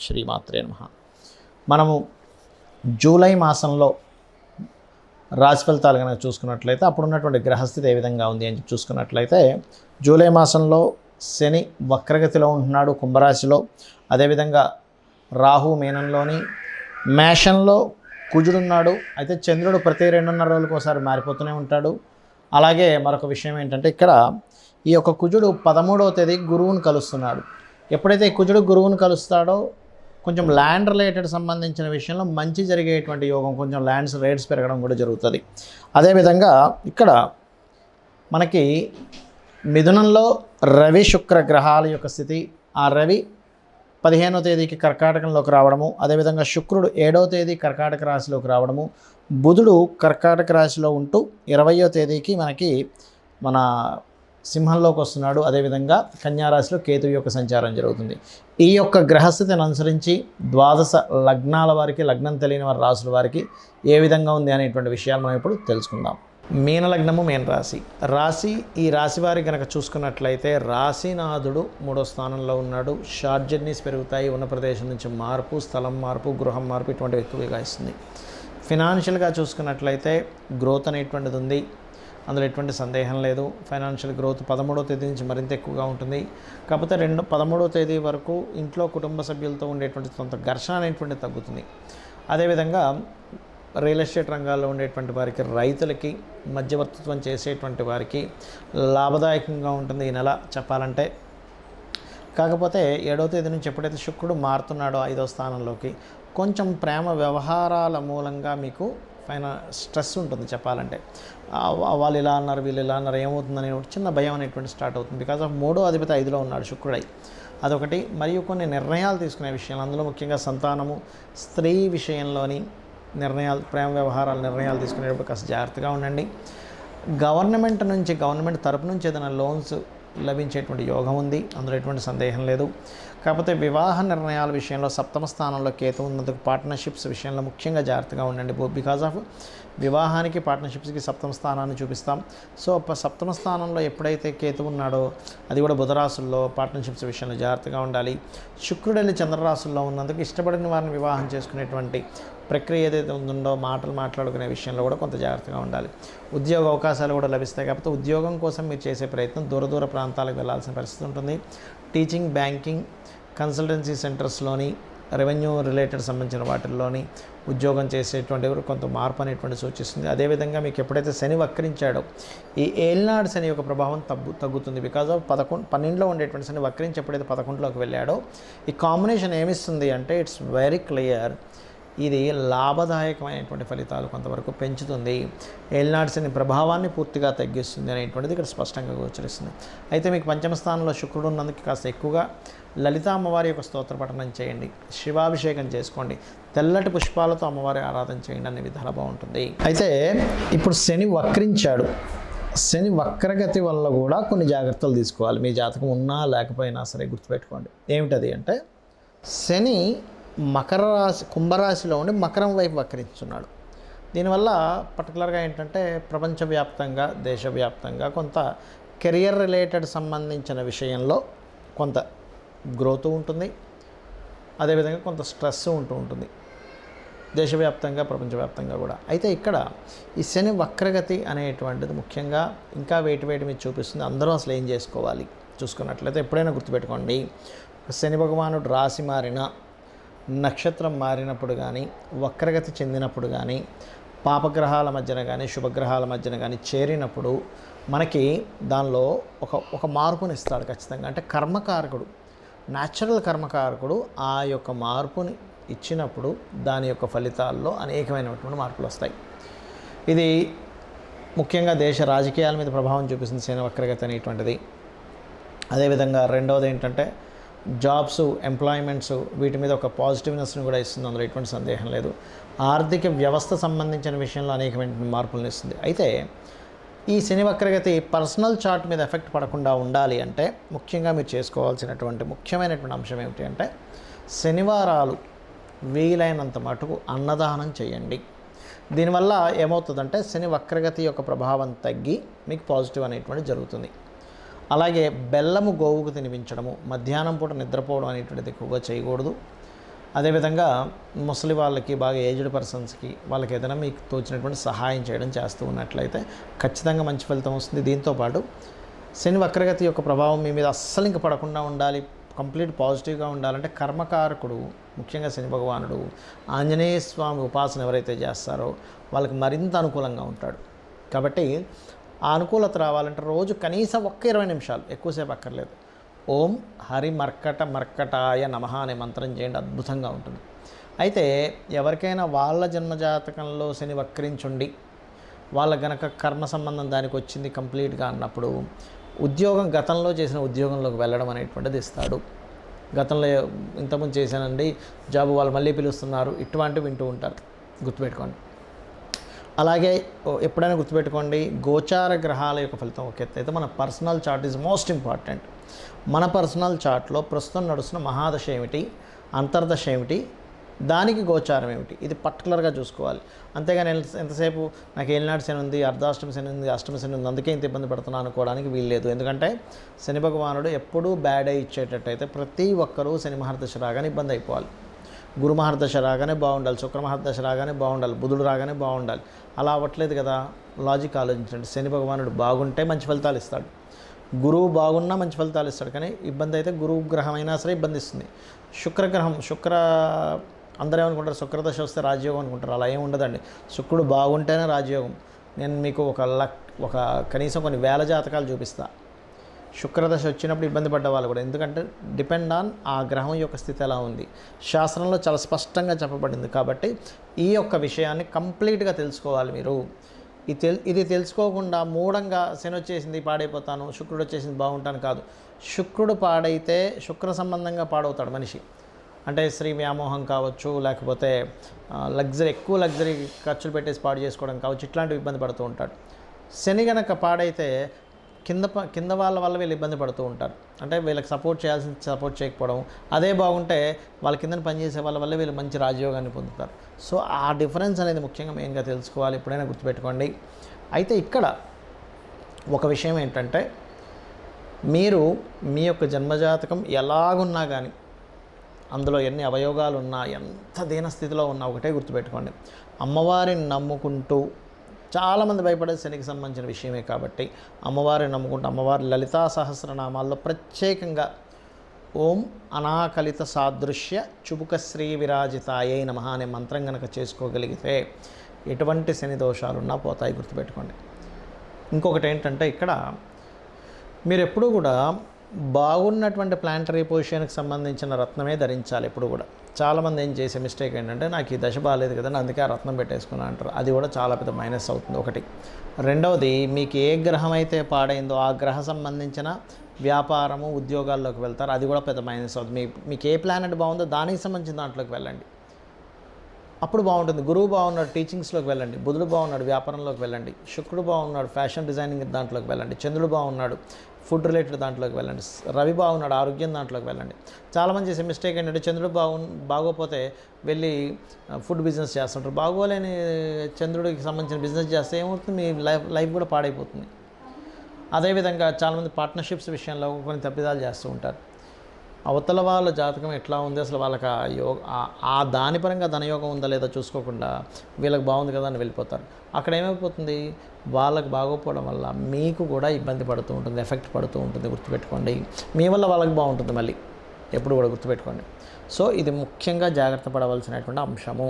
శ్రీమాత్రే నమః. మనము జూలై మాసంలో రాశి ఫలితాలు కనుక చూసుకున్నట్లయితే అప్పుడు ఉన్నటువంటి గ్రహస్థితి ఏ విధంగా ఉంది అని చూసుకున్నట్లయితే జూలై మాసంలో శని వక్రగతిలో ఉంటున్నాడు కుంభరాశిలో. అదేవిధంగా రాహు మీనంలోని, మేషంలో కుజుడున్నాడు. అయితే చంద్రుడు ప్రతి 2.5 రోజులకు ఒకసారి మారిపోతూనే ఉంటాడు. అలాగే మరొక విషయం ఏంటంటే ఇక్కడ ఈ యొక్క కుజుడు 13వ తేదీ గురువును కలుస్తున్నాడు. ఎప్పుడైతే కుజుడు గురువును కలుస్తాడో కొంచెం ల్యాండ్ రిలేటెడ్ సంబంధించిన విషయంలో మంచి జరిగేటువంటి యోగం, కొంచెం ల్యాండ్స్ రేట్స్ పెరగడం కూడా జరుగుతుంది. అదేవిధంగా ఇక్కడ మనకి మిథునంలో రవి శుక్ర గ్రహాల యొక్క స్థితి, ఆ రవి 15వ తేదీకి కర్కాటకంలోకి రావడము, అదేవిధంగా శుక్రుడు 7వ తేదీ కర్కాటక రాశిలోకి రావడము, బుధుడు కర్కాటక రాశిలో ఉంటూ 20వ తేదీకి మనకి మన సింహంలోకి వస్తున్నాడు. అదేవిధంగా కన్యారాశిలో కేతువు యొక్క సంచారం జరుగుతుంది. ఈ యొక్క గ్రహస్థితిని అనుసరించి ద్వాదశ లగ్నాల వారికి, లగ్నం తెలియని వారి రాశుల వారికి ఏ విధంగా ఉంది అనేటువంటి విషయాలు మనం ఇప్పుడు తెలుసుకుందాం. మీన లగ్నము, మీన రాశి ఈ రాశి వారికి కనుక చూసుకున్నట్లయితే రాశినాథుడు 3వ స్థానంలో ఉన్నాడు. షార్ట్ జర్నీస్ పెరుగుతాయి, ఉన్న ప్రదేశం నుంచి మార్పు, స్థలం మార్పు, గృహం మార్పు ఇటువంటివి ఎక్కువగా ఇస్తుంది. ఫినాన్షియల్గా చూసుకున్నట్లయితే గ్రోత్ అనేటువంటిది ఉంది, అందులో ఎటువంటి సందేహం లేదు. ఫైనాన్షియల్ గ్రోత్ 13వ తేదీ నుంచి మరింత ఎక్కువగా ఉంటుంది. కాకపోతే 13వ తేదీ వరకు ఇంట్లో కుటుంబ సభ్యులతో ఉండేటువంటి కొంత ఘర్షణ అనేటువంటిది తగ్గుతుంది. అదేవిధంగా రియల్ ఎస్టేట్ రంగాల్లో ఉండేటువంటి వారికి, రైతులకి, మధ్యవర్తిత్వం చేసేటువంటి వారికి లాభదాయకంగా ఉంటుంది ఈ నెల చెప్పాలంటే. కాకపోతే 7వ తేదీ నుంచి ఎప్పుడైతే శుక్రుడు మారుతున్నాడో 5వ స్థానంలోకి, కొంచెం ప్రేమ వ్యవహారాల మూలంగా మీకు స్ట్రెస్ ఉంటుంది చెప్పాలంటే. వాళ్ళు ఇలా అన్నారు, వీళ్ళు ఇలా అన్నారు, ఏమవుతుందని చిన్న భయం అనేటువంటి స్టార్ట్ అవుతుంది. బికాజ్ ఆఫ్ 3వ అధిపతి 5లో ఉన్నాడు శుక్రుడై, అదొకటి. మరియు కొన్ని నిర్ణయాలు తీసుకునే విషయాలు, అందులో ముఖ్యంగా సంతానము, స్త్రీ విషయంలోని నిర్ణయాలు, ప్రేమ వ్యవహారాల నిర్ణయాలు తీసుకునేటప్పుడు కాస్త జాగ్రత్తగా ఉండండి. గవర్నమెంట్ తరపు నుంచి ఏదైనా లోన్స్ లభించేటువంటి యోగం ఉంది, అందులో ఎటువంటి సందేహం లేదు. కాకపోతే వివాహ నిర్ణయాల విషయంలో 7వ స్థానంలో కేతు ఉన్నందుకు పార్ట్నర్షిప్స్ విషయంలో ముఖ్యంగా జాగ్రత్తగా ఉండండి. బికాజ్ ఆఫ్ వివాహానికి, పార్ట్నర్షిప్స్కి 7వ స్థానాన్ని చూపిస్తాం. సో 7వ స్థానంలో ఎప్పుడైతే కేతు ఉన్నాడో అది కూడా బుధరాశుల్లో పార్ట్నర్షిప్స్ విషయంలో జాగ్రత్తగా ఉండాలి. శుక్రుడు వెళ్ళి చంద్రరాశుల్లో ఉన్నందుకు ఇష్టపడిన వారిని వివాహం చేసుకునేటువంటి ప్రక్రియ ఏదైతే ఉందో మాటలు మాట్లాడుకునే విషయంలో కూడా కొంత జాగ్రత్తగా ఉండాలి. ఉద్యోగ అవకాశాలు కూడా లభిస్తాయి. కాకపోతే ఉద్యోగం కోసం మీరు చేసే ప్రయత్నం దూర ప్రాంతాలకు వెళ్ళాల్సిన పరిస్థితి ఉంటుంది. టీచింగ్, బ్యాంకింగ్, కన్సల్టెన్సీ సెంటర్స్లోని, రెవెన్యూ రిలేటెడ్ సంబంధించిన వాటిల్లోని ఉద్యోగం చేసేటువంటి కొంత మార్పు అనేటువంటి సూచిస్తుంది. అదేవిధంగా మీకు ఎప్పుడైతే శని వక్రించాడో ఈ ఏలినాడు శని యొక్క ప్రభావం తగ్గుతుంది. బికాజ్ ఆఫ్ 12లో ఉండేటువంటి శని వక్రించి ఎప్పుడైతే 11లోకి వెళ్ళాడో ఈ కాంబినేషన్ ఏమిస్తుంది అంటే ఇట్స్ వెరీ క్లియర్, ఇది లాభదాయకమైనటువంటి ఫలితాలు కొంతవరకు పెంచుతుంది. ఏలినాడు శని ప్రభావాన్ని పూర్తిగా తగ్గిస్తుంది అనేటువంటిది ఇక్కడ స్పష్టంగా గోచరిస్తుంది. అయితే మీకు 5వ స్థానంలో శుక్రుడు ఉన్నందుకు కాస్త ఎక్కువగా లలిత అమ్మవారి యొక్క స్తోత్ర పఠనం చేయండి, శివాభిషేకం చేసుకోండి, తెల్లటి పుష్పాలతో అమ్మవారి ఆరాధన చేయండి, అనే విధాలు బాగుంటుంది. అయితే ఇప్పుడు శని వక్రించాడు. శని వక్రగతి వల్ల కూడా కొన్ని జాగ్రత్తలు తీసుకోవాలి. మీ జాతకం ఉన్నా లేకపోయినా సరే గుర్తుపెట్టుకోండి. ఏమిటది అంటే శని కుంభరాశిలో ఉండి మకరం వైపు వక్రించున్నాడు. దీనివల్ల పర్టికులర్గా ఏంటంటే ప్రపంచవ్యాప్తంగా, దేశవ్యాప్తంగా కొంత కెరియర్ రిలేటెడ్ సంబంధించిన విషయంలో కొంత గ్రోత్ ఉంటుంది. అదేవిధంగా కొంత స్ట్రెస్ ఉంటుంది దేశవ్యాప్తంగా, ప్రపంచవ్యాప్తంగా కూడా. అయితే ఇక్కడ ఈ శని వక్రగతి అనేటువంటిది ముఖ్యంగా ఇంకా వేటి మీద చూపిస్తుంది. అందరూ అసలు ఏం చేసుకోవాలి చూసుకున్నట్లయితే ఎప్పుడైనా గుర్తుపెట్టుకోండి, శని భగవానుడు రాశి మారిన, నక్షత్రం మారినప్పుడు కానీ, వక్రగతి చెందినప్పుడు కానీ, పాపగ్రహాల మధ్యన కానీ, శుభగ్రహాల మధ్యన కానీ చేరినప్పుడు మనకి దానిలో ఒక మార్పుని ఇస్తాడు ఖచ్చితంగా. అంటే కర్మకారకుడు, న్యాచురల్ కర్మకారకుడు ఆ యొక్క మార్పుని ఇచ్చినప్పుడు దాని యొక్క ఫలితాల్లో అనేకమైనటువంటి మార్పులు వస్తాయి. ఇది ముఖ్యంగా దేశ రాజకీయాల మీద ప్రభావం చూపిస్తుంది శని వక్రగతి అనేటువంటిది. అదేవిధంగా రెండవది ఏంటంటే జాబ్స్, ఎంప్లాయ్మెంట్స్, వీటి మీద ఒక పాజిటివ్నెస్ని కూడా ఇస్తుంది, అందులో ఎటువంటి సందేహం లేదు. ఆర్థిక వ్యవస్థ సంబంధించిన విషయంలో అనేకమైన మార్పులను ఇస్తుంది. అయితే ఈ శని వక్రగతి పర్సనల్ చార్ట్ మీద ఎఫెక్ట్ పడకుండా ఉండాలి అంటే ముఖ్యంగా మీరు చేసుకోవాల్సినటువంటి ముఖ్యమైనటువంటి అంశం ఏమిటి అంటే శనివారాలు వీలైనంత మటుకు అన్నదానం చేయండి. దీనివల్ల ఏమవుతుందంటే శని వక్రగతి యొక్క ప్రభావం తగ్గి మీకు పాజిటివ్ అనేటువంటి జరుగుతుంది. అలాగే బెల్లము గోవుకు తినిపించడము, మధ్యాహ్నం పూట నిద్రపోవడం అనేటువంటిది ఎక్కువగా చేయకూడదు. అదేవిధంగా ముసలి వాళ్ళకి, బాగా ఏజ్డ్ పర్సన్స్కి, వాళ్ళకి ఏదైనా మీకు తోచినటువంటి సహాయం చేయడం చేస్తూ ఉన్నట్లయితే ఖచ్చితంగా మంచి ఫలితం వస్తుంది. దీంతోపాటు శని వక్రగతి యొక్క ప్రభావం మీ మీద అస్సలు ఇంక పడకుండా ఉండాలి, కంప్లీట్ పాజిటివ్గా ఉండాలంటే కర్మకారకుడు, ముఖ్యంగా శని భగవానుడు, ఆంజనేయ స్వామి ఉపాసన ఎవరైతే చేస్తారో వాళ్ళకి మరింత అనుకూలంగా ఉంటాడు. కాబట్టి ఆ అనుకూలత రావాలంటే రోజు కనీసం 20 నిమిషాలు, ఎక్కువసేపు అక్కర్లేదు, ఓం హరి మర్కటాయ నమః అనే మంత్రం చేయండి, అద్భుతంగా ఉంటుంది. అయితే ఎవరికైనా వాళ్ళ జన్మజాతకంలో శని వక్రించుండి వాళ్ళ గనక కర్మ సంబంధం దానికి వచ్చింది కంప్లీట్గా అన్నప్పుడు ఉద్యోగం, గతంలో చేసిన ఉద్యోగంలోకి వెళ్ళడం అనేటువంటిది ఇస్తాడు. గతంలో ఇంతకుముందు చేశానండి జాబ్, వాళ్ళు మళ్ళీ పిలుస్తున్నారు, ఇటువంటివి వింటూ ఉంటారు, గుర్తుపెట్టుకోండి. అలాగే ఎప్పుడైనా గుర్తుపెట్టుకోండి, గోచార గ్రహాల యొక్క ఫలితం ఒక ఎత్తు అయితే మన personal chart is most important. మన పర్సనల్ చార్ట్లో ప్రస్తుతం నడుస్తున్న మహాదశ ఏమిటి, అంతర్దశ ఏమిటి, దానికి గోచారం ఏమిటి, ఇది పర్టికులర్గా చూసుకోవాలి. అంతేగాని ఎంతసేపు నాకు ఏలినాటి శని ఉంది, అర్ధాష్టమి శని ఉంది, అష్టమి శని ఉంది, అందుకే ఇంత ఇబ్బంది పడుతున్నాను అనుకోవడానికి వీల్లేదు. ఎందుకంటే శని భగవానుడు ఎప్పుడూ బ్యాడ్ అయి ఇచ్చేటట్టయితే ప్రతి ఒక్కరూ శని మహర్దశ రాగానే ఇబ్బంది అయిపోవాలి. గురు మహర్దశ రాగానే బాగుండాలి, శుక్ర మహర్దశ రాగానే బాగుండాలి, బుధుడు రాగానే బాగుండాలి. అలా అవ్వట్లేదు కదా. లాజిక్ ఆలోచించండి. శని భగవానుడు బాగుంటే మంచి ఫలితాలు ఇస్తాడు, గురువు బాగున్నా మంచి ఫలితాలు ఇస్తాడు. కానీ ఇబ్బంది అయితే గురువు గ్రహం అయినా సరే ఇబ్బంది ఇస్తుంది. శుక్రగ్రహం, అందరూ ఏమనుకుంటారు శుక్రదశ వస్తే రాజయోగం అనుకుంటారు. అలా ఏమి ఉండదండి. శుక్రుడు బాగుంటేనే రాజయోగం. నేను మీకు ఒక కనీసం కొన్ని వేల జాతకాలు చూపిస్తా. శుక్రదశ వచ్చినప్పుడు ఇబ్బంది పడ్డ వాళ్ళు కూడా, ఎందుకంటే డిపెండ్ ఆన్ ఆ గ్రహం యొక్క స్థితి ఎలా ఉంది. శాస్త్రంలో చాలా స్పష్టంగా చెప్పబడింది. కాబట్టి ఈ యొక్క విషయాన్ని కంప్లీట్గా తెలుసుకోవాలి మీరు. ఇది తెలుసుకోకుండా మూఢంగా శని వచ్చేసింది పాడైపోతాను, శుక్రుడు వచ్చేసింది బాగుంటాను కాదు. శుక్రుడు పాడైతే శుక్ర సంబంధంగా పాడవుతాడు మనిషి. అంటే స్త్రీ వ్యామోహం కావచ్చు, లేకపోతే ఎక్కువ లగ్జరీ ఖర్చులు పెట్టేసి పాడు చేసుకోవడం కావచ్చు, ఇట్లాంటివి ఇబ్బంది పడుతూ ఉంటాడు. శని గనక పాడైతే కింద వాళ్ళ వల్ల వీళ్ళు ఇబ్బంది పడుతూ ఉంటారు. అంటే వీళ్ళకి సపోర్ట్ సపోర్ట్ చేయకపోవడం. అదే బాగుంటే వాళ్ళ కింద పనిచేసే వాళ్ళ వల్ల వీళ్ళు మంచి రాజయోగాన్ని పొందుతారు. సో ఆ డిఫరెన్స్ అనేది ముఖ్యంగా మెయిన్గా తెలుసుకోవాలి, ఎప్పుడైనా గుర్తుపెట్టుకోండి. అయితే ఇక్కడ ఒక విషయం ఏంటంటే, మీరు మీ యొక్క జన్మజాతకం ఎలాగున్నా కానీ, అందులో ఎన్ని అవయోగాలు ఉన్నా, ఎంత దీనస్థితిలో ఉన్నా ఒకటే గుర్తుపెట్టుకోండి, అమ్మవారిని నమ్ముకుంటూ, చాలామంది భయపడేది శనికి సంబంధించిన విషయమే కాబట్టి అమ్మవారిని నమ్ముకుంటూ, అమ్మవారి లలితా సహస్రనామాల్లో ప్రత్యేకంగా ఓం అనాకలిత సాదృశ్య చుబుక శ్రీ విరాజితాయై నమః అనే మంత్రం కనుక చేసుకోగలిగితే ఎటువంటి శని దోషాలున్నా పోతాయి, గుర్తుపెట్టుకోండి. ఇంకొకటి ఏంటంటే, ఇక్కడ మీరు ఎప్పుడూ కూడా బాగున్నటువంటి ప్లాంటరీ పొజిషన్కి సంబంధించిన రత్నమే ధరించాలి ఎప్పుడు కూడా. చాలామంది ఏం చేసే మిస్టేక్ ఏంటంటే, నాకు ఈ దశ బాగాలేదు కదండి అందుకే ఆ రత్నం పెట్టేసుకున్నా అంటారు. అది కూడా చాలా పెద్ద మైనస్ అవుతుంది ఒకటి. రెండవది, మీకు ఏ గ్రహం అయితే పాడైందో ఆ గ్రహ సంబంధించిన వ్యాపారము, ఉద్యోగాల్లోకి వెళ్తారు, అది కూడా పెద్ద మైనస్ అవుతుంది. మీకు ఏ ప్లానెట్ బాగుందో దానికి సంబంధించిన దాంట్లోకి వెళ్ళండి, అప్పుడు బాగుంటుంది. గురువు బాగున్నాడు, టీచింగ్స్లోకి వెళ్ళండి. బుధుడు బాగున్నాడు, వ్యాపారంలోకి వెళ్ళండి. శుక్రుడు బాగున్నాడు, ఫ్యాషన్ డిజైనింగ్ దాంట్లోకి వెళ్ళండి. చంద్రుడు బాగున్నాడు, ఫుడ్ రిలేటెడ్ దాంట్లోకి వెళ్ళండి. రవి బాగున్నాడు, ఆరోగ్యం దాంట్లోకి వెళ్ళండి. చాలామంది చేసే మిస్టేక్ ఏంటంటే, చంద్రుడు బాగోపోతే వెళ్ళి ఫుడ్ బిజినెస్ చేస్తుంటారు. బాగోలేని చంద్రుడికి సంబంధించిన బిజినెస్ చేస్తే ఏమవుతుంది, మీ లైఫ్ కూడా పాడైపోతుంది. అదేవిధంగా చాలామంది పార్ట్నర్షిప్స్ విషయంలో కొన్ని తప్పిదాలు చేస్తూ ఉంటారు. అవతల వాళ్ళ జాతకం ఎట్లా ఉంది, అసలు వాళ్ళకి ఆ దాని పరంగా ధనయోగం ఉందా లేదా చూసుకోకుండా వీళ్ళకి బాగుంది కదా అని వెళ్ళిపోతారు. అక్కడ ఏమైపోతుంది, వాళ్ళకి బాగోపోవడం వల్ల మీకు కూడా ఇబ్బంది పడుతూ ఉంటుంది, ఎఫెక్ట్ పడుతూ ఉంటుంది. గుర్తుపెట్టుకోండి, మీ వల్ల వాళ్ళకి బాగుంటుంది మళ్ళీ, ఎప్పుడు కూడా గుర్తుపెట్టుకోండి. సో ఇది ముఖ్యంగా జాగ్రత్త పడవలసినటువంటి అంశము.